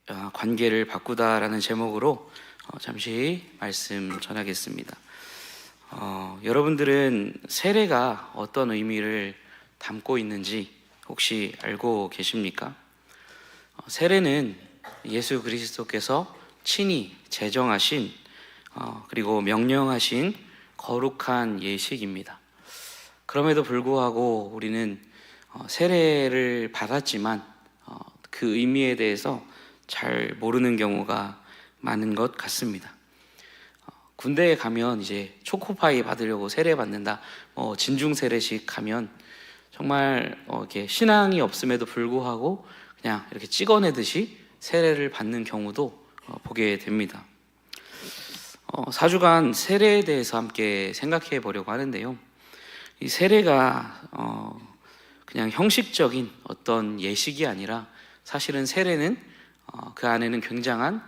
관계를 바꾸다라는 제목으로 잠시 말씀 전하겠습니다. 여러분들은 세례가 어떤 의미를 담고 있는지 혹시 알고 계십니까? 세례는 예수 그리스도께서 친히 제정하신 그리고 명령하신 거룩한 예식입니다. 그럼에도 불구하고 우리는 세례를 받았지만 그 의미에 대해서 잘 모르는 경우가 많은 것 같습니다. 군대에 가면 이제 초코파이 받으려고 세례 받는다, 진중 세례식 가면 정말 이렇게 신앙이 없음에도 불구하고 그냥 이렇게 찍어내듯이 세례를 받는 경우도 보게 됩니다. 4주간 세례에 대해서 함께 생각해 보려고 하는데요. 이 세례가 그냥 형식적인 어떤 예식이 아니라 사실은 세례는 그 안에는 굉장한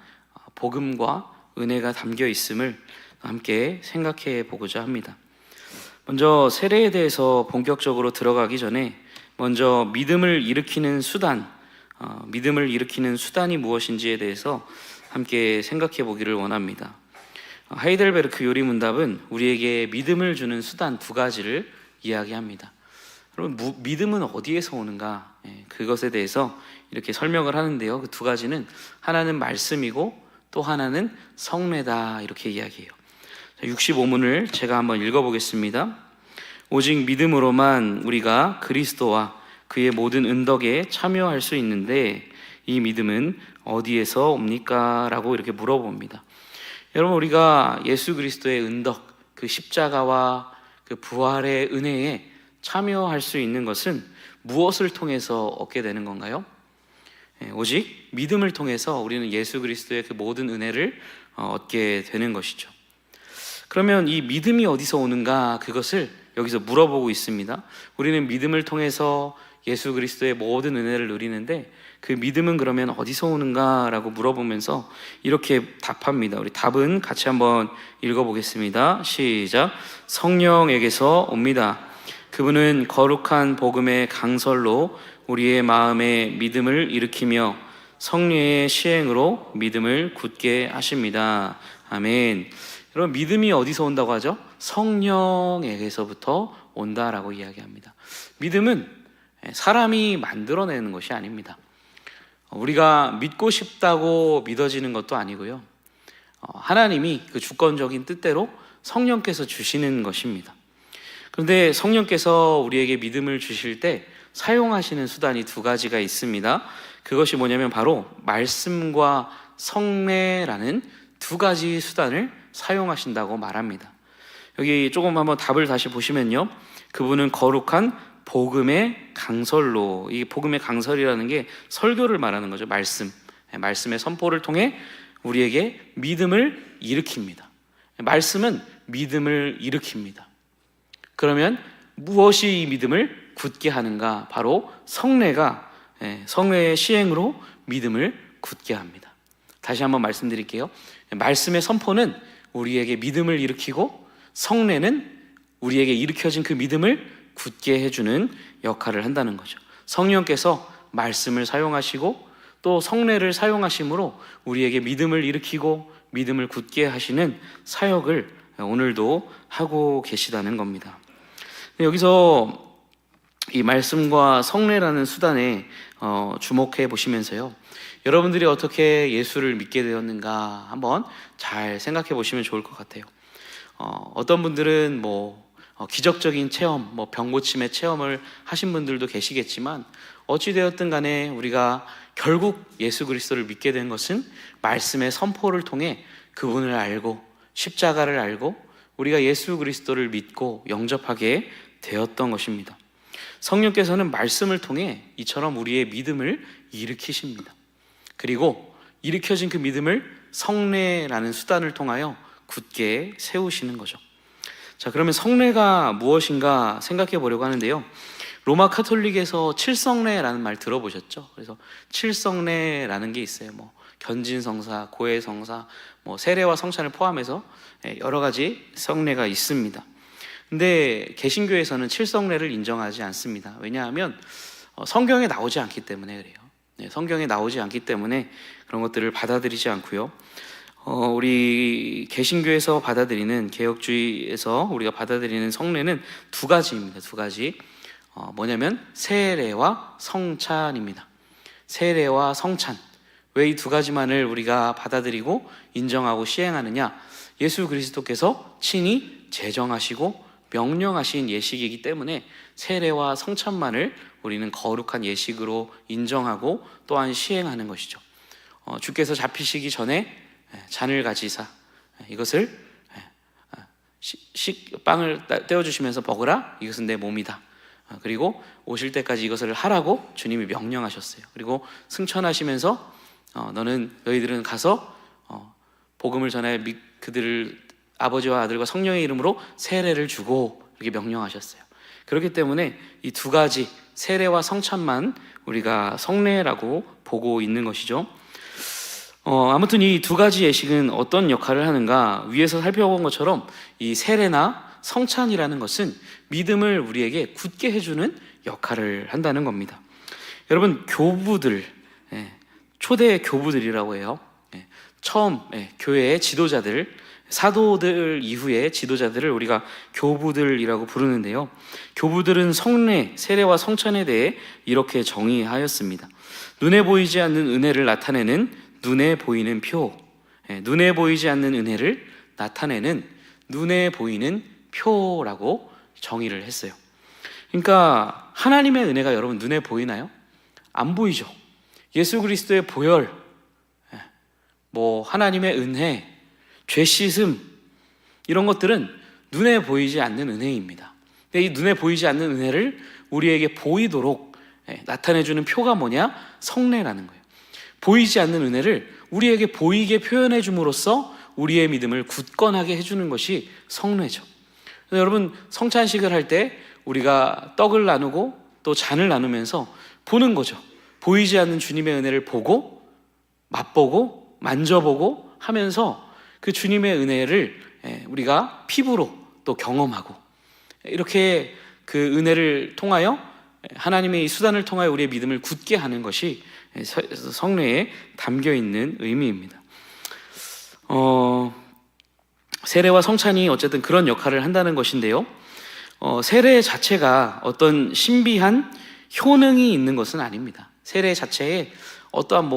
복음과 은혜가 담겨 있음을 함께 생각해 보고자 합니다. 먼저 세례에 대해서 본격적으로 들어가기 전에 먼저 믿음을 일으키는 수단이 무엇인지에 대해서 함께 생각해 보기를 원합니다. 하이델베르크 요리문답은 우리에게 믿음을 주는 수단 두 가지를 이야기합니다. 여러분, 믿음은 어디에서 오는가? 그것에 대해서 이렇게 설명을 하는데요. 그 두 가지는 하나는 말씀이고 또 하나는 성례다, 이렇게 이야기해요. 65문을 제가 한번 읽어보겠습니다. 오직 믿음으로만 우리가 그리스도와 그의 모든 은덕에 참여할 수 있는데 이 믿음은 어디에서 옵니까? 라고 이렇게 물어봅니다. 여러분, 우리가 예수 그리스도의 은덕, 그 십자가와 그 부활의 은혜에 참여할 수 있는 것은 무엇을 통해서 얻게 되는 건가요? 오직 믿음을 통해서 우리는 예수 그리스도의 그 모든 은혜를 얻게 되는 것이죠. 그러면 이 믿음이 어디서 오는가, 그것을 여기서 물어보고 있습니다. 우리는 믿음을 통해서 예수 그리스도의 모든 은혜를 누리는데 그 믿음은 그러면 어디서 오는가 라고 물어보면서 이렇게 답합니다. 우리 답은 같이 한번 읽어보겠습니다. 시작. 성령에게서 옵니다. 그분은 거룩한 복음의 강설로 우리의 마음에 믿음을 일으키며 성령의 시행으로 믿음을 굳게 하십니다. 아멘. 여러분, 믿음이 어디서 온다고 하죠? 성령에게서부터 온다라고 이야기합니다. 믿음은 사람이 만들어내는 것이 아닙니다. 우리가 믿고 싶다고 믿어지는 것도 아니고요. 하나님이 그 주권적인 뜻대로 성령께서 주시는 것입니다. 그런데 성령께서 우리에게 믿음을 주실 때 사용하시는 수단이 두 가지가 있습니다. 그것이 뭐냐면 바로 말씀과 성례라는 두 가지 수단을 사용하신다고 말합니다. 여기 조금 한번 답을 다시 보시면요, 그분은 거룩한 복음의 강설로, 이 복음의 강설이라는 게 설교를 말하는 거죠. 말씀의 선포를 통해 우리에게 믿음을 일으킵니다. 말씀은 믿음을 일으킵니다. 그러면 무엇이 이 믿음을 굳게 하는가? 바로 성례가, 성례의 시행으로 믿음을 굳게 합니다. 다시 한번 말씀드릴게요. 말씀의 선포는 우리에게 믿음을 일으키고 성례는 우리에게 일으켜진 그 믿음을 굳게 해주는 역할을 한다는 거죠. 성령께서 말씀을 사용하시고 또 성례를 사용하심으로 우리에게 믿음을 일으키고 믿음을 굳게 하시는 사역을 오늘도 하고 계시다는 겁니다. 여기서 이 말씀과 성례라는 수단에 주목해 보시면서요, 여러분들이 어떻게 예수를 믿게 되었는가 한번 잘 생각해 보시면 좋을 것 같아요. 어떤 분들은 기적적인 체험, 병 고침의 체험을 하신 분들도 계시겠지만 어찌되었든 간에 우리가 결국 예수 그리스도를 믿게 된 것은 말씀의 선포를 통해 그분을 알고 십자가를 알고 우리가 예수 그리스도를 믿고 영접하게 되었던 것입니다. 성령께서는 말씀을 통해 이처럼 우리의 믿음을 일으키십니다. 그리고 일으켜진 그 믿음을 성례라는 수단을 통하여 굳게 세우시는 거죠. 자, 그러면 성례가 무엇인가 생각해 보려고 하는데요. 로마 카톨릭에서 칠성례라는 말 들어보셨죠? 그래서 칠성례라는 게 있어요. 견진성사, 고해성사, 세례와 성찬을 포함해서 여러 가지 성례가 있습니다. 근데 개신교에서는 칠성례를 인정하지 않습니다. 왜냐하면 성경에 나오지 않기 때문에 그래요. 성경에 나오지 않기 때문에 그런 것들을 받아들이지 않고요. 우리 개신교에서 받아들이는, 개혁주의에서 우리가 받아들이는 성례는 두 가지입니다. 두 가지. 뭐냐면 세례와 성찬입니다. 세례와 성찬. 왜 이 두 가지만을 우리가 받아들이고 인정하고 시행하느냐? 예수 그리스도께서 친히 제정하시고 명령하신 예식이기 때문에 세례와 성찬만을 우리는 거룩한 예식으로 인정하고 또한 시행하는 것이죠. 주께서 잡히시기 전에 잔을 가지사 이것을 빵을 떼어주시면서 먹으라, 이것은 내 몸이다. 그리고 오실 때까지 이것을 하라고 주님이 명령하셨어요. 그리고 승천하시면서 너희들은 가서 복음을 전해 그들을 아버지와 아들과 성령의 이름으로 세례를 주고 이렇게 명령하셨어요. 그렇기 때문에 이 두 가지 세례와 성찬만 우리가 성례라고 보고 있는 것이죠. 아무튼 이 두 가지 예식은 어떤 역할을 하는가? 위에서 살펴본 것처럼 이 세례나 성찬이라는 것은 믿음을 우리에게 굳게 해주는 역할을 한다는 겁니다. 여러분, 교부들, 초대 교부들이라고 해요. 처음 교회의 지도자들, 사도들 이후의 지도자들을 우리가 교부들이라고 부르는데요. 교부들은 성례, 세례와 성찬에 대해 이렇게 정의하였습니다. 눈에 보이지 않는 은혜를 나타내는 눈에 보이는 표, 눈에 보이지 않는 은혜를 나타내는 눈에 보이는 표라고 정의를 했어요. 그러니까 하나님의 은혜가 여러분 눈에 보이나요? 안 보이죠. 예수 그리스도의 보혈, 하나님의 은혜, 죄 씻음, 이런 것들은 눈에 보이지 않는 은혜입니다. 근데 이 눈에 보이지 않는 은혜를 우리에게 보이도록 나타내주는 표가 뭐냐? 성례라는 거예요. 보이지 않는 은혜를 우리에게 보이게 표현해 줌으로써 우리의 믿음을 굳건하게 해주는 것이 성례죠. 여러분, 성찬식을 할 때 우리가 떡을 나누고 또 잔을 나누면서 보는 거죠. 보이지 않는 주님의 은혜를 보고 맛보고 만져보고 하면서 그 주님의 은혜를 우리가 피부로 또 경험하고, 이렇게 그 은혜를 통하여 하나님의 이 수단을 통하여 우리의 믿음을 굳게 하는 것이 성례에 담겨있는 의미입니다. 세례와 성찬이 어쨌든 그런 역할을 한다는 것인데요. 세례 자체가 어떤 신비한 효능이 있는 것은 아닙니다. 세례 자체에 어떠한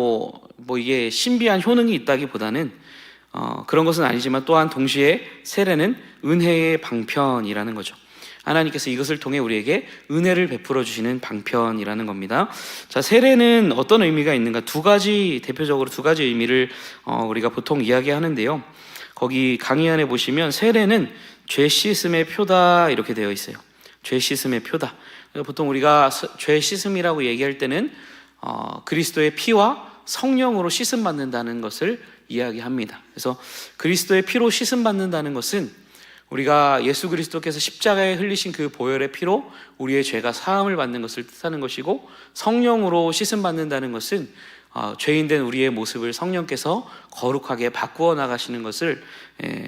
이게 신비한 효능이 있다기보다는 그런 것은 아니지만, 또한 동시에 세례는 은혜의 방편이라는 거죠. 하나님께서 이것을 통해 우리에게 은혜를 베풀어 주시는 방편이라는 겁니다. 자, 세례는 어떤 의미가 있는가? 대표적으로 두 가지 의미를 우리가 보통 이야기하는데요. 거기 강의 안에 보시면 세례는 죄 씻음의 표다 이렇게 되어 있어요. 죄 씻음의 표다. 보통 우리가 죄 씻음이라고 얘기할 때는 그리스도의 피와 성령으로 씻음 받는다는 것을 이야기합니다. 그래서 그리스도의 피로 씻음 받는다는 것은 우리가 예수 그리스도께서 십자가에 흘리신 그 보혈의 피로 우리의 죄가 사함을 받는 것을 뜻하는 것이고, 성령으로 씻음 받는다는 것은 죄인된 우리의 모습을 성령께서 거룩하게 바꾸어 나가시는 것을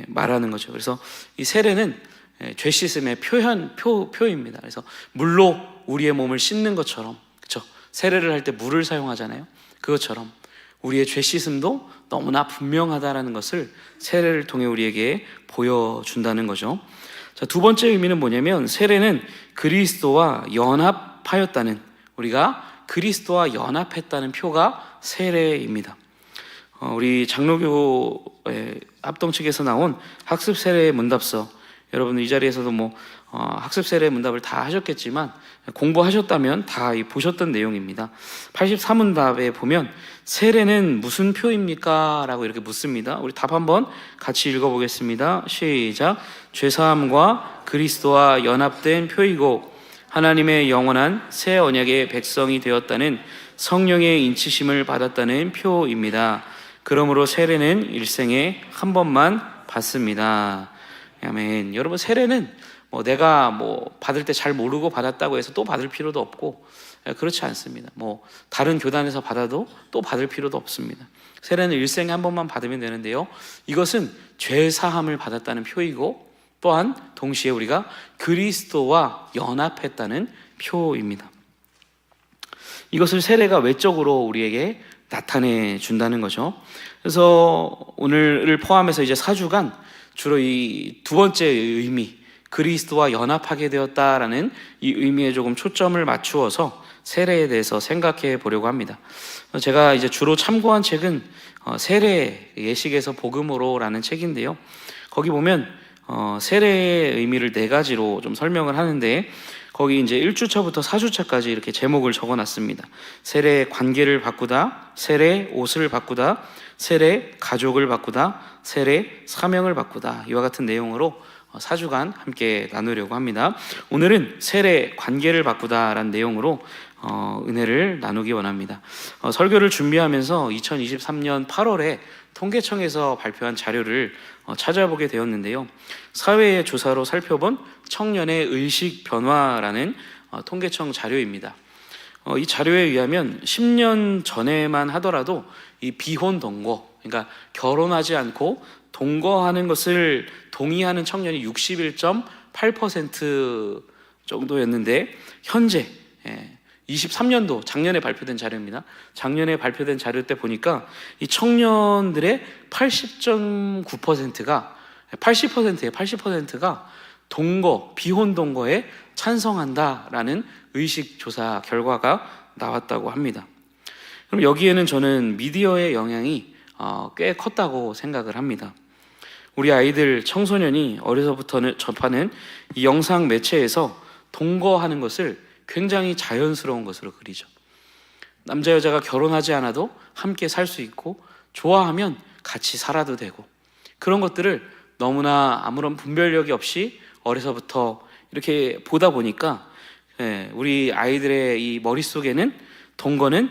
말하는 거죠. 그래서 이 세례는 죄 씻음의 표입니다. 그래서 물로 우리의 몸을 씻는 것처럼, 그렇죠? 세례를 할 때 물을 사용하잖아요. 그것처럼 우리의 죄 씻음도 너무나 분명하다라는 것을 세례를 통해 우리에게 보여준다는 거죠. 자, 두 번째 의미는 뭐냐면, 세례는 그리스도와 연합하였다는, 우리가 그리스도와 연합했다는 표가 세례입니다. 우리 장로교 합동 측에서 나온 학습 세례 문답서, 여러분 이 자리에서도 학습 세례 문답을 다 하셨겠지만 공부하셨다면 다 보셨던 내용입니다. 83문답에 보면 세례는 무슨 표입니까? 라고 이렇게 묻습니다. 우리 답 한번 같이 읽어보겠습니다. 시작. 죄사함과 그리스도와 연합된 표이고 하나님의 영원한 새 언약의 백성이 되었다는 성령의 인치심을 받았다는 표입니다. 그러므로 세례는 일생에 한 번만 받습니다. 아멘. 여러분, 세례는 내가 받을 때 잘 모르고 받았다고 해서 또 받을 필요도 없고, 그렇지 않습니다. 다른 교단에서 받아도 또 받을 필요도 없습니다. 세례는 일생에 한 번만 받으면 되는데요. 이것은 죄 사함을 받았다는 표이고, 또한 동시에 우리가 그리스도와 연합했다는 표입니다. 이것을 세례가 외적으로 우리에게 나타내 준다는 거죠. 그래서 오늘을 포함해서 이제 4주간 주로 이 두 번째 의미, 그리스도와 연합하게 되었다라는 이 의미에 조금 초점을 맞추어서 세례에 대해서 생각해 보려고 합니다. 제가 이제 주로 참고한 책은 세례 예식에서 복음으로라는 책인데요. 거기 보면 세례의 의미를 4가지로 좀 설명을 하는데, 거기 이제 1주차부터 4주차까지 이렇게 제목을 적어 놨습니다. 세례 관계를 바꾸다, 세례 옷을 바꾸다, 세례 가족을 바꾸다, 세례 사명을 바꾸다. 이와 같은 내용으로 4주간 함께 나누려고 합니다. 오늘은 세례 관계를 바꾸다라는 내용으로 은혜를 나누기 원합니다. 설교를 준비하면서 2023년 8월에 통계청에서 발표한 자료를 찾아보게 되었는데요. 사회의 조사로 살펴본 청년의 의식 변화라는 통계청 자료입니다. 이 자료에 의하면 10년 전에만 하더라도 이 비혼 동거, 그러니까 결혼하지 않고 동거하는 것을 동의하는 청년이 61.8% 정도였는데, 현재 23년도 작년에 발표된 자료입니다. 작년에 발표된 자료 때 보니까 이 청년들의 80.9%가 80%예요. 80%가 동거, 비혼 동거에 찬성한다라는 의식 조사 결과가 나왔다고 합니다. 그럼 여기에는 저는 미디어의 영향이 꽤 컸다고 생각을 합니다. 우리 아이들, 청소년이 어려서부터 접하는 이 영상 매체에서 동거하는 것을 굉장히 자연스러운 것으로 그리죠. 남자 여자가 결혼하지 않아도 함께 살 수 있고, 좋아하면 같이 살아도 되고, 그런 것들을 너무나 아무런 분별력이 없이 어려서부터 이렇게 보다 보니까 우리 아이들의 이 머릿속에는 동거는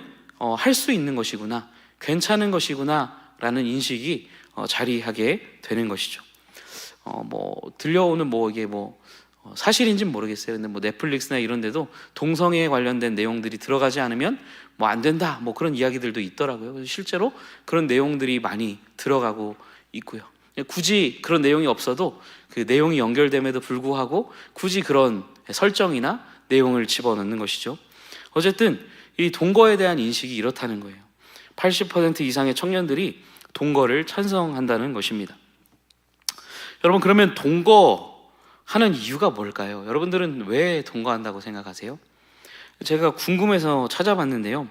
할 수 있는 것이구나, 괜찮은 것이구나 라는 인식이 자리하게 되는 것이죠. 들려오는 이게 사실인지는 모르겠어요. 근데 넷플릭스나 이런 데도 동성애에 관련된 내용들이 들어가지 않으면 안 된다, 그런 이야기들도 있더라고요. 그래서 실제로 그런 내용들이 많이 들어가고 있고요. 굳이 그런 내용이 없어도 그 내용이 연결됨에도 불구하고 굳이 그런 설정이나 내용을 집어넣는 것이죠. 어쨌든 이 동거에 대한 인식이 이렇다는 거예요. 80% 이상의 청년들이 동거를 찬성한다는 것입니다. 여러분, 그러면 동거하는 이유가 뭘까요? 여러분들은 왜 동거한다고 생각하세요? 제가 궁금해서 찾아봤는데요.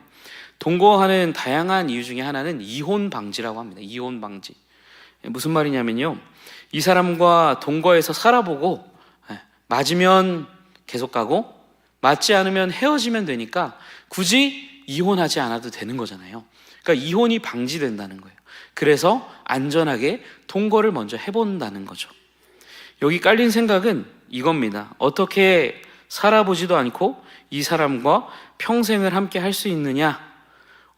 동거하는 다양한 이유 중에 하나는 이혼 방지라고 합니다. 이혼 방지. 무슨 말이냐면요, 이 사람과 동거해서 살아보고 맞으면 계속 가고 맞지 않으면 헤어지면 되니까 굳이 이혼하지 않아도 되는 거잖아요. 그러니까 이혼이 방지된다는 거예요. 그래서 안전하게 동거를 먼저 해본다는 거죠. 여기 깔린 생각은 이겁니다. 어떻게 살아보지도 않고 이 사람과 평생을 함께 할 수 있느냐?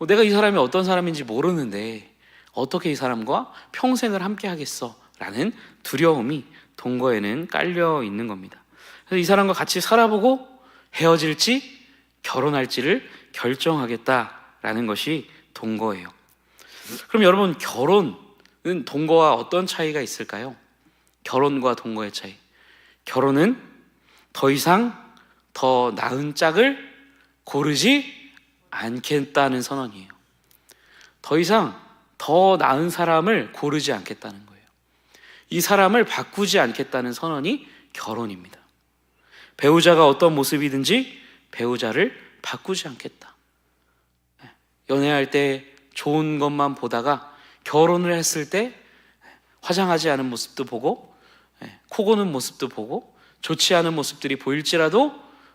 내가 이 사람이 어떤 사람인지 모르는데 어떻게 이 사람과 평생을 함께 하겠어? 라는 두려움이 동거에는 깔려 있는 겁니다. 그래서 이 사람과 같이 살아보고 헤어질지 결혼할지를 결정하겠다라는 것이 동거예요. 그럼 여러분, 결혼은 동거와 어떤 차이가 있을까요? 결혼과 동거의 차이. 결혼은 더 이상 더 나은 짝을 고르지 않겠다는 선언이에요. 더 이상 더 나은 사람을 고르지 않겠다는 거예요. 이 사람을 바꾸지 않겠다는 선언이 결혼입니다. 배우자가 어떤 모습이든지 배우자를 바꾸지 않겠다. 연애할 때 좋은 것만 보다가 결혼을 했을 때 화장하지 않은 모습도 보고 코 고는 모습도 보고 좋지 않은 모습들이 보일지라도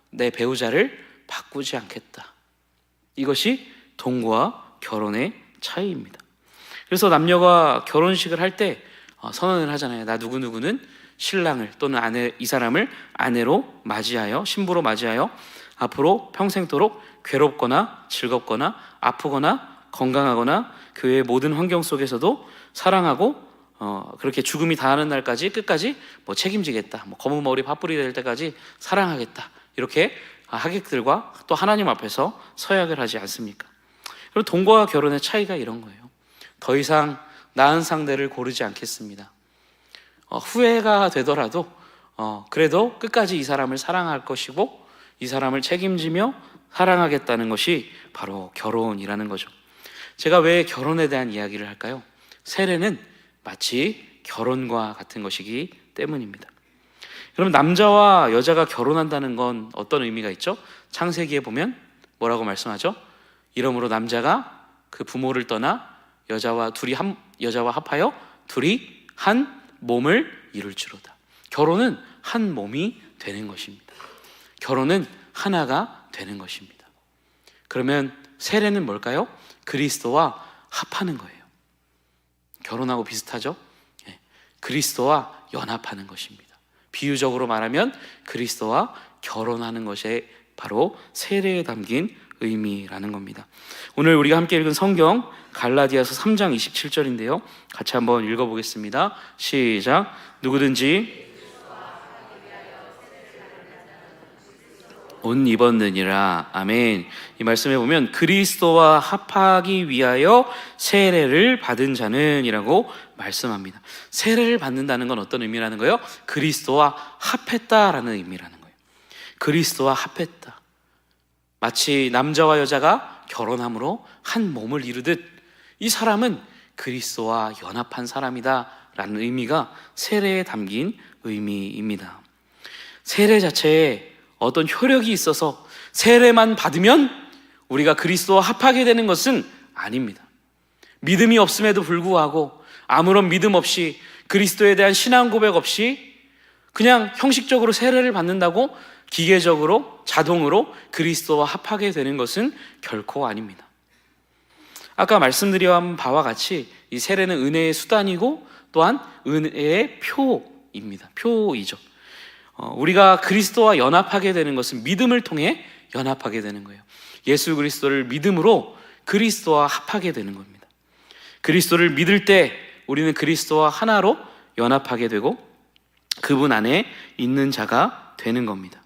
내 배우자를 바꾸지 않겠다. 이것이 동거와 결혼의 차이입니다. 그래서 남녀가 결혼식을 할 때 선언을 하잖아요. 나 누구누구는 신랑을 또는 아내, 이 사람을 아내로 맞이하여, 신부로 맞이하여 앞으로 평생토록 괴롭거나 즐겁거나 아프거나 건강하거나 그 외의 모든 환경 속에서도 사랑하고 그렇게 죽음이 다하는 날까지 끝까지 책임지겠다. 검은 머리 팥불이 될 때까지 사랑하겠다. 이렇게 하객들과 또 하나님 앞에서 서약을 하지 않습니까? 그리고 동거와 결혼의 차이가 이런 거예요. 더 이상 나은 상대를 고르지 않겠습니다. 후회가 되더라도 그래도 끝까지 이 사람을 사랑할 것이고 이 사람을 책임지며 사랑하겠다는 것이 바로 결혼이라는 거죠. 제가 왜 결혼에 대한 이야기를 할까요? 세례는 마치 결혼과 같은 것이기 때문입니다. 여러분, 남자와 여자가 결혼한다는 건 어떤 의미가 있죠? 창세기에 보면 뭐라고 말씀하죠? 이러므로 남자가 그 부모를 떠나 여자와 합하여 둘이 한 몸을 이룰지로다. 결혼은 한 몸이 되는 것입니다. 결혼은 하나가 되는 것입니다. 그러면 세례는 뭘까요? 그리스도와 합하는 거예요. 결혼하고 비슷하죠? 그리스도와 연합하는 것입니다. 비유적으로 말하면 그리스도와 결혼하는 것이 바로 세례에 담긴 의미라는 겁니다. 오늘 우리가 함께 읽은 성경 갈라디아서 3장 27절인데요. 같이 한번 읽어보겠습니다. 시작. 누구든지 옷 입었느니라. 아멘. 이 말씀에 보면 그리스도와 합하기 위하여 세례를 받은 자는 이라고 말씀합니다. 세례를 받는다는 건 어떤 의미라는 거예요? 그리스도와 합했다라는 의미라는 거예요. 그리스도와 합했다. 마치 남자와 여자가 결혼함으로 한 몸을 이루듯 이 사람은 그리스도와 연합한 사람이다 라는 의미가 세례에 담긴 의미입니다. 세례 자체에 어떤 효력이 있어서 세례만 받으면 우리가 그리스도와 합하게 되는 것은 아닙니다. 믿음이 없음에도 불구하고 아무런 믿음 없이 그리스도에 대한 신앙 고백 없이 그냥 형식적으로 세례를 받는다고 기계적으로 자동으로 그리스도와 합하게 되는 것은 결코 아닙니다. 아까 말씀드린 바와 같이 이 세례는 은혜의 수단이고 또한 은혜의 표입니다. 표이죠. 우리가 그리스도와 연합하게 되는 것은 믿음을 통해 연합하게 되는 거예요. 예수 그리스도를 믿음으로 그리스도와 합하게 되는 겁니다. 그리스도를 믿을 때 우리는 그리스도와 하나로 연합하게 되고 그분 안에 있는 자가 되는 겁니다.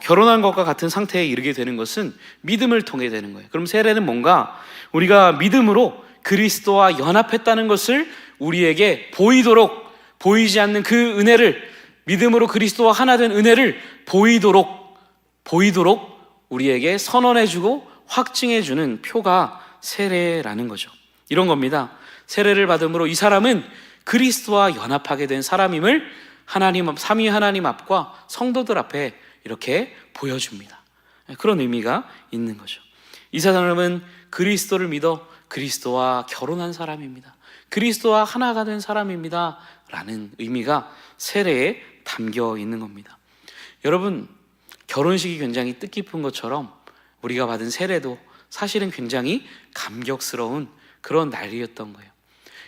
결혼한 것과 같은 상태에 이르게 되는 것은 믿음을 통해 되는 거예요. 그럼 세례는 뭔가 우리가 믿음으로 그리스도와 연합했다는 것을 우리에게 보이지 않는 그 은혜를 믿음으로 그리스도와 하나 된 은혜를 보이도록 우리에게 선언해주고 확증해주는 표가 세례라는 거죠. 이런 겁니다. 세례를 받음으로 이 사람은 그리스도와 연합하게 된 사람임을 삼위 하나님 앞과 성도들 앞에 이렇게 보여줍니다. 그런 의미가 있는 거죠. 이 사람은 그리스도를 믿어 그리스도와 결혼한 사람입니다. 그리스도와 하나가 된 사람입니다 라는 의미가 세례에 담겨 있는 겁니다. 여러분, 결혼식이 굉장히 뜻깊은 것처럼 우리가 받은 세례도 사실은 굉장히 감격스러운 그런 날이었던 거예요.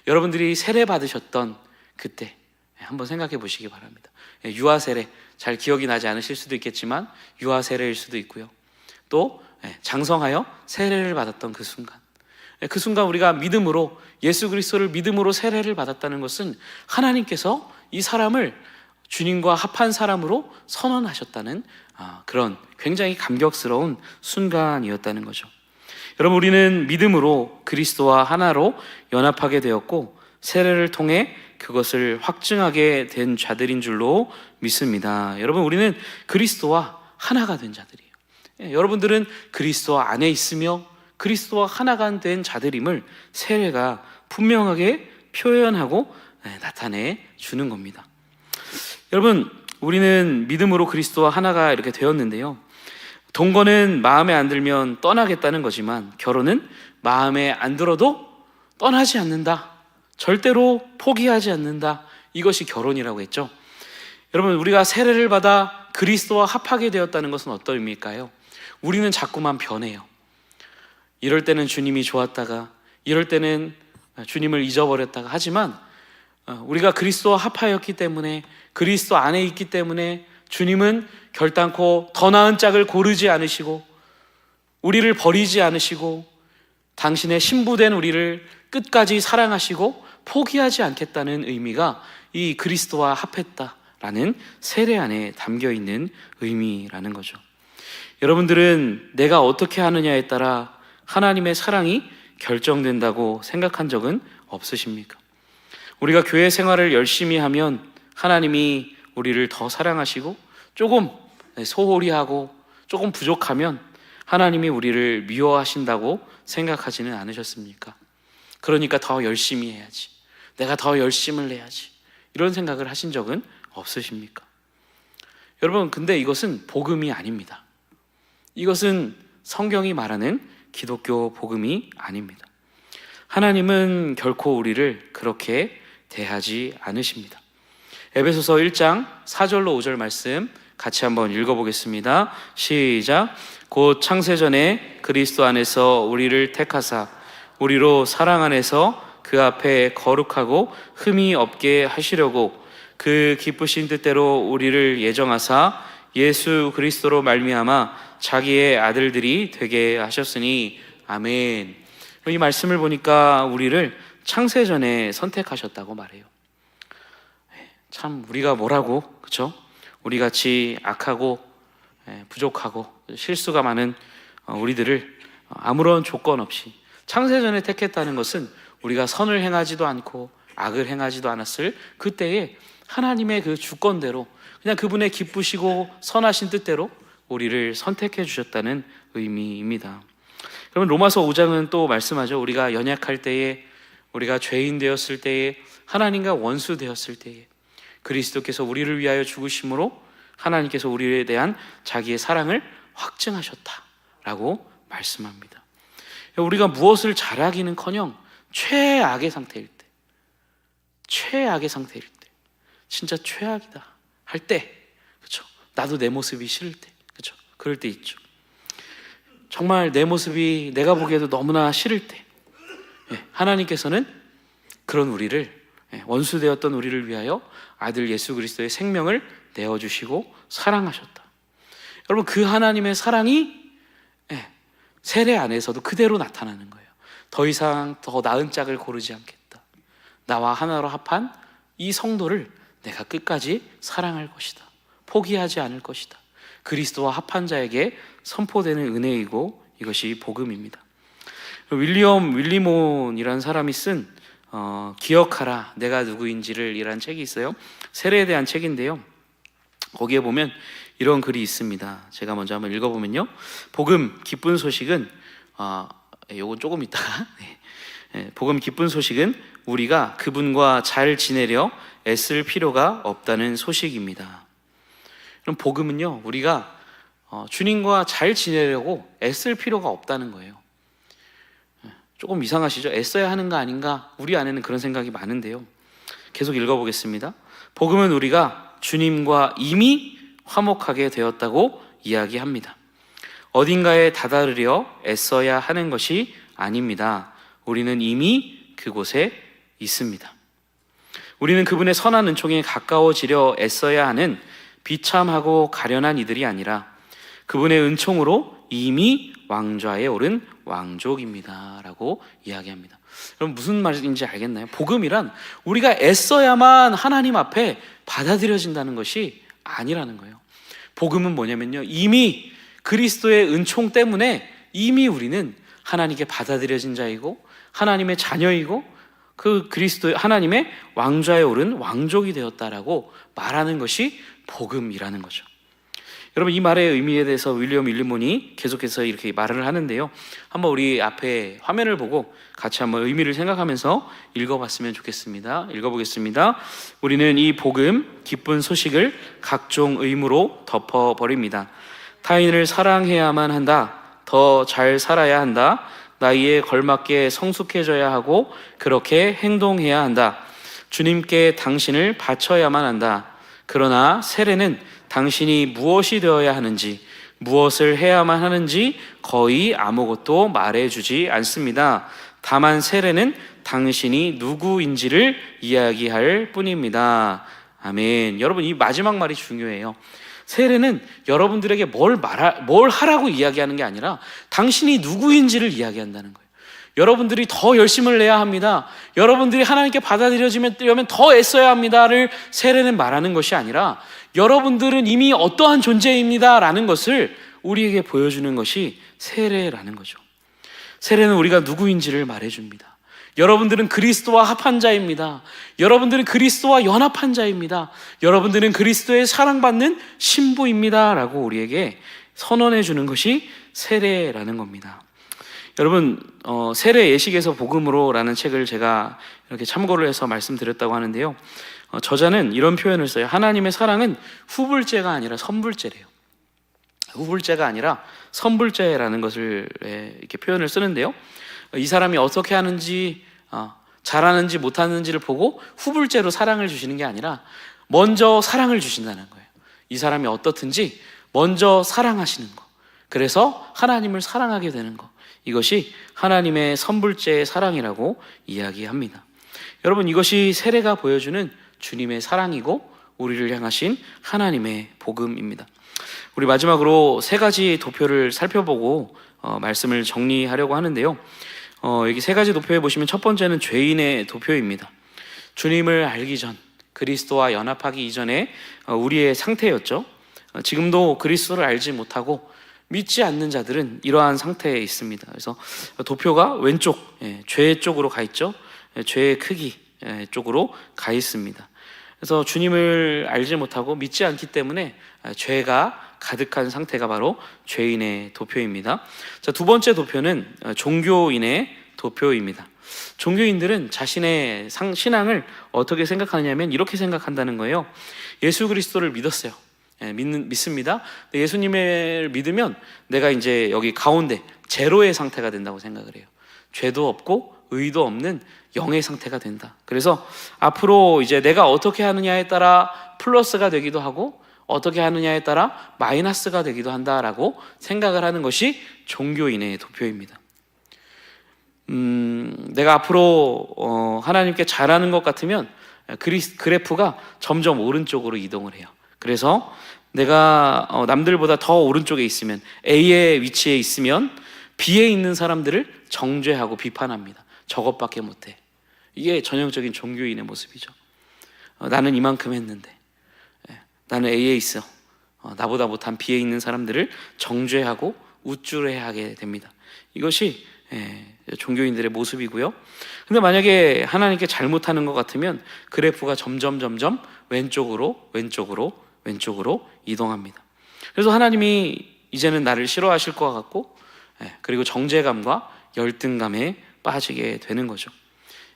여러분들이 세례 받으셨던 그때 한번 생각해 보시기 바랍니다. 유아 세례, 잘 기억이 나지 않으실 수도 있겠지만 유아 세례일 수도 있고요. 또 장성하여 세례를 받았던 그 순간 우리가 믿음으로 예수 그리스도를 믿음으로 세례를 받았다는 것은 하나님께서 이 사람을 주님과 합한 사람으로 선언하셨다는 그런 굉장히 감격스러운 순간이었다는 거죠. 여러분, 우리는 믿음으로 그리스도와 하나로 연합하게 되었고 세례를 통해 그것을 확증하게 된 자들인 줄로 믿습니다. 여러분, 우리는 그리스도와 하나가 된 자들이에요. 여러분들은 그리스도 안에 있으며 그리스도와 하나가 된 자들임을 세례가 분명하게 표현하고 나타내 주는 겁니다. 여러분, 우리는 믿음으로 그리스도와 하나가 이렇게 되었는데요. 동거는 마음에 안 들면 떠나겠다는 거지만 결혼은 마음에 안 들어도 떠나지 않는다. 절대로 포기하지 않는다. 이것이 결혼이라고 했죠. 여러분, 우리가 세례를 받아 그리스도와 합하게 되었다는 것은 어떤 의미일까요? 우리는 자꾸만 변해요. 이럴 때는 주님이 좋았다가 이럴 때는 주님을 잊어버렸다가 하지만 우리가 그리스도와 합하였기 때문에 그리스도 안에 있기 때문에 주님은 결단코 더 나은 짝을 고르지 않으시고 우리를 버리지 않으시고 당신의 신부된 우리를 끝까지 사랑하시고 포기하지 않겠다는 의미가 이 그리스도와 합했다라는 세례 안에 담겨있는 의미라는 거죠. 여러분들은 내가 어떻게 하느냐에 따라 하나님의 사랑이 결정된다고 생각한 적은 없으십니까? 우리가 교회 생활을 열심히 하면 하나님이 우리를 더 사랑하시고 조금 소홀히 하고 조금 부족하면 하나님이 우리를 미워하신다고 생각하지는 않으셨습니까? 그러니까 더 열심히 해야지, 내가 더 열심을 내야지, 이런 생각을 하신 적은 없으십니까? 여러분, 근데 이것은 복음이 아닙니다. 이것은 성경이 말하는 기독교 복음이 아닙니다. 하나님은 결코 우리를 그렇게 대하지 않으십니다. 에베소서 1장 4절로 5절 말씀 같이 한번 읽어보겠습니다. 시작. 곧 창세전에 그리스도 안에서 우리를 택하사 우리로 사랑 안에서 그 앞에 거룩하고 흠이 없게 하시려고 그 기쁘신 뜻대로 우리를 예정하사 예수 그리스도로 말미암아 자기의 아들들이 되게 하셨으니 아멘. 이 말씀을 보니까 우리를 창세전에 선택하셨다고 말해요. 참 우리가 뭐라고, 그렇죠? 우리 같이 악하고 부족하고 실수가 많은 우리들을 아무런 조건 없이 창세전에 택했다는 것은 우리가 선을 행하지도 않고 악을 행하지도 않았을 그때에 하나님의 그 주권대로 그냥 그분의 기쁘시고 선하신 뜻대로 우리를 선택해 주셨다는 의미입니다. 그러면 로마서 5장은 또 말씀하죠. 우리가 연약할 때에, 우리가 죄인 되었을 때에, 하나님과 원수 되었을 때에 그리스도께서 우리를 위하여 죽으심으로 하나님께서 우리에 대한 자기의 사랑을 확증하셨다라고 말씀합니다. 우리가 무엇을 잘하기는커녕 최악의 상태일 때, 최악의 상태일 때, 진짜 최악이다 할 때, 그렇죠? 나도 내 모습이 싫을 때, 그렇죠? 그럴 때 있죠. 정말 내 모습이 내가 보기에도 너무나 싫을 때, 하나님께서는 그런 우리를, 원수 되었던 우리를 위하여 아들 예수 그리스도의 생명을 내어주시고 사랑하셨다. 여러분, 그 하나님의 사랑이 세례 안에서도 그대로 나타나는 거예요. 더 이상 더 나은 짝을 고르지 않겠다. 나와 하나로 합한 이 성도를 내가 끝까지 사랑할 것이다. 포기하지 않을 것이다. 그리스도와 합한 자에게 선포되는 은혜이고 이것이 복음입니다. 윌리몬이라는 사람이 쓴 기억하라 내가 누구인지를 이란 책이 있어요. 세례에 대한 책인데요, 거기에 보면 이런 글이 있습니다. 제가 먼저 한번 읽어보면요, 복음 기쁜 소식은 요건 조금 있다가 복음 기쁜 소식은 우리가 그분과 잘 지내려 애쓸 필요가 없다는 소식입니다. 그럼 복음은요, 우리가 주님과 잘 지내려고 애쓸 필요가 없다는 거예요. 조금 이상하시죠? 애써야 하는 거 아닌가? 우리 안에는 그런 생각이 많은데요, 계속 읽어보겠습니다. 복음은 우리가 주님과 이미 화목하게 되었다고 이야기합니다. 어딘가에 다다르려 애써야 하는 것이 아닙니다. 우리는 이미 그곳에 있습니다. 우리는 그분의 선한 은총에 가까워지려 애써야 하는 비참하고 가련한 이들이 아니라 그분의 은총으로 이미 왕좌에 오른 왕족입니다 라고 이야기합니다. 여러분, 무슨 말인지 알겠나요? 복음이란 우리가 애써야만 하나님 앞에 받아들여진다는 것이 아니라는 거예요. 복음은 뭐냐면요, 이미 그리스도의 은총 때문에 이미 우리는 하나님께 받아들여진 자이고 하나님의 자녀이고 그 그리스도 하나님의 왕좌에 오른 왕족이 되었다라고 말하는 것이 복음이라는 거죠. 여러분, 이 말의 의미에 대해서 윌리몬이 계속해서 이렇게 말을 하는데요, 한번 우리 앞에 화면을 보고 같이 한번 의미를 생각하면서 읽어봤으면 좋겠습니다. 읽어보겠습니다. 우리는 이 복음, 기쁜 소식을 각종 의무로 덮어버립니다. 타인을 사랑해야만 한다. 더 잘 살아야 한다. 나이에 걸맞게 성숙해져야 하고 그렇게 행동해야 한다. 주님께 당신을 바쳐야만 한다. 그러나 세례는 당신이 무엇이 되어야 하는지, 무엇을 해야만 하는지 거의 아무것도 말해주지 않습니다. 다만 세례는 당신이 누구인지를 이야기할 뿐입니다. 아멘. 여러분, 이 마지막 말이 중요해요. 세례는 여러분들에게 뭘 하라고 이야기하는 게 아니라 당신이 누구인지를 이야기한다는 거예요. 여러분들이 더 열심을 내야 합니다. 여러분들이 하나님께 받아들여지려면 더 애써야 합니다를 세례는 말하는 것이 아니라 여러분들은 이미 어떠한 존재입니다 라는 것을 우리에게 보여주는 것이 세례라는 거죠. 세례는 우리가 누구인지를 말해줍니다. 여러분들은 그리스도와 합한 자입니다. 여러분들은 그리스도와 연합한 자입니다. 여러분들은 그리스도의 사랑받는 신부입니다 라고 우리에게 선언해 주는 것이 세례라는 겁니다. 여러분, 세례 예식에서 복음으로라는 책을 제가 이렇게 참고를 해서 말씀드렸다고 하는데요. 저자는 이런 표현을 써요. 하나님의 사랑은 후불제가 아니라 선불제래요. 후불제가 아니라 선불제라는 것을 이렇게 표현을 쓰는데요. 이 사람이 어떻게 하는지, 잘하는지 못하는지를 보고 후불제로 사랑을 주시는 게 아니라 먼저 사랑을 주신다는 거예요. 이 사람이 어떻든지 먼저 사랑하시는 거. 그래서 하나님을 사랑하게 되는 거. 이것이 하나님의 선불제의 사랑이라고 이야기합니다. 여러분, 이것이 세례가 보여주는 주님의 사랑이고 우리를 향하신 하나님의 복음입니다. 우리 마지막으로 세 가지 도표를 살펴보고 말씀을 정리하려고 하는데요. 여기 세 가지 도표에 보시면 첫 번째는 죄인의 도표입니다. 주님을 알기 전, 그리스도와 연합하기 이전에 우리의 상태였죠. 지금도 그리스도를 알지 못하고 믿지 않는 자들은 이러한 상태에 있습니다. 그래서 도표가 왼쪽, 죄 쪽으로 가 있죠. 죄의 크기 쪽으로 가 있습니다. 그래서 주님을 알지 못하고 믿지 않기 때문에 죄가 가득한 상태가 바로 죄인의 도표입니다. 자, 두 번째 도표는 종교인의 도표입니다. 종교인들은 자신의 신앙을 어떻게 생각하냐면 이렇게 생각한다는 거예요. 예수 그리스도를 믿었어요. 믿습니다. 예수님을 믿으면 내가 이제 여기 가운데 제로의 상태가 된다고 생각을 해요. 죄도 없고 의도 없는 영의 상태가 된다. 그래서 앞으로 이제 내가 어떻게 하느냐에 따라 플러스가 되기도 하고 어떻게 하느냐에 따라 마이너스가 되기도 한다라고 생각을 하는 것이 종교인의 도표입니다. 내가 앞으로 하나님께 잘하는 것 같으면 그래프가 점점 오른쪽으로 이동을 해요. 그래서 내가 남들보다 더 오른쪽에 있으면, A의 위치에 있으면 B에 있는 사람들을 정죄하고 비판합니다. 저것밖에 못해. 이게 전형적인 종교인의 모습이죠. 나는 이만큼 했는데, 나는 A에 있어. 나보다 못한 B에 있는 사람들을 정죄하고 우쭐해하게 됩니다. 이것이 종교인들의 모습이고요. 근데 만약에 하나님께 잘못하는 것 같으면 그래프가 점점 왼쪽으로 이동합니다. 그래서 하나님이 이제는 나를 싫어하실 것 같고, 그리고 정죄감과 열등감에 빠지게 되는 거죠.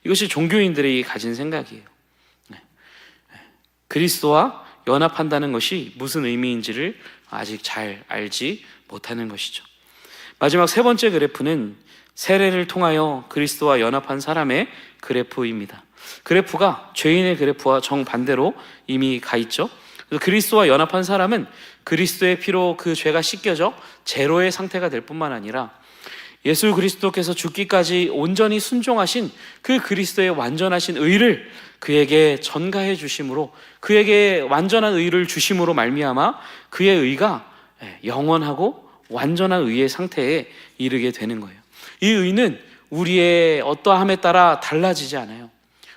이것이 종교인들이 가진 생각이에요. 그리스도와 연합한다는 것이 무슨 의미인지를 아직 잘 알지 못하는 것이죠. 마지막 세 번째 그래프는 세례를 통하여 그리스도와 연합한 사람의 그래프입니다. 그래프가 죄인의 그래프와 정반대로 이미 가 있죠. 그래서 그리스도와 연합한 사람은 그리스도의 피로 그 죄가 씻겨져 제로의 상태가 될 뿐만 아니라 예수 그리스도께서 죽기까지 온전히 순종하신 그 그리스도의 완전하신 의를 그에게 전가해 주심으로, 그에게 완전한 의를 주심으로 말미암아 그의 의가 영원하고 완전한 의의 상태에 이르게 되는 거예요. 이 의는 우리의 어떠함에 따라 달라지지 않아요.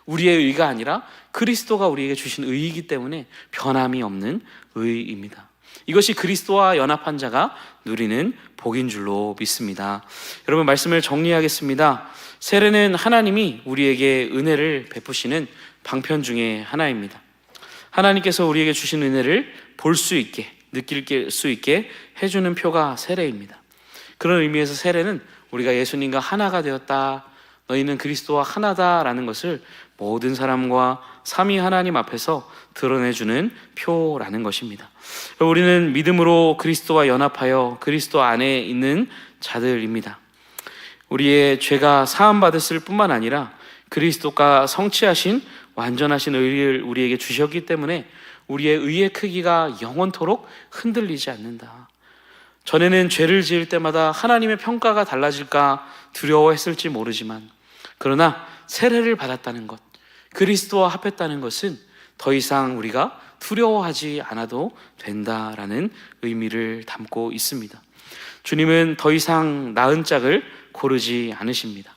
우리의 의가 아니라 그리스도가 우리에게 주신 의이기 때문에 변함이 없는 의입니다. 이것이 그리스도와 연합한 자가 누리는 복인 줄로 믿습니다. 여러분, 말씀을 정리하겠습니다. 세례는 하나님이 우리에게 은혜를 베푸시는 방편 중에 하나입니다. 하나님께서 우리에게 주신 은혜를 볼 수 있게, 느낄 수 있게 해주는 표가 세례입니다. 그런 의미에서 세례는 우리가 예수님과 하나가 되었다, 너희는 그리스도와 하나다라는 것을 모든 사람과 삼위 하나님 앞에서 드러내주는 표라는 것입니다. 우리는 믿음으로 그리스도와 연합하여 그리스도 안에 있는 자들입니다. 우리의 죄가 사함받았을 뿐만 아니라 그리스도가 성취하신 완전하신 의를 우리에게 주셨기 때문에 우리의 의의 크기가 영원토록 흔들리지 않는다. 전에는 죄를 지을 때마다 하나님의 평가가 달라질까 두려워했을지 모르지만, 그러나 세례를 받았다는 것, 그리스도와 합했다는 것은 더 이상 우리가 두려워하지 않아도 된다라는 의미를 담고 있습니다. 주님은 더 이상 나은 짝을 고르지 않으십니다.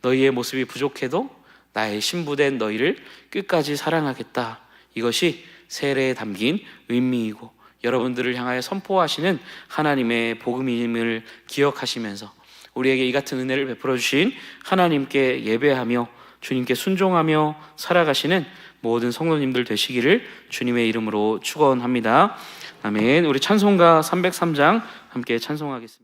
너희의 모습이 부족해도 나의 신부된 너희를 끝까지 사랑하겠다. 이것이 세례에 담긴 의미이고 여러분들을 향하여 선포하시는 하나님의 복음임을 기억하시면서 우리에게 이 같은 은혜를 베풀어 주신 하나님께 예배하며 주님께 순종하며 살아가시는 모든 성도님들 되시기를 주님의 이름으로 축원합니다. 아멘. 우리 찬송가 303장 함께 찬송하겠습니다.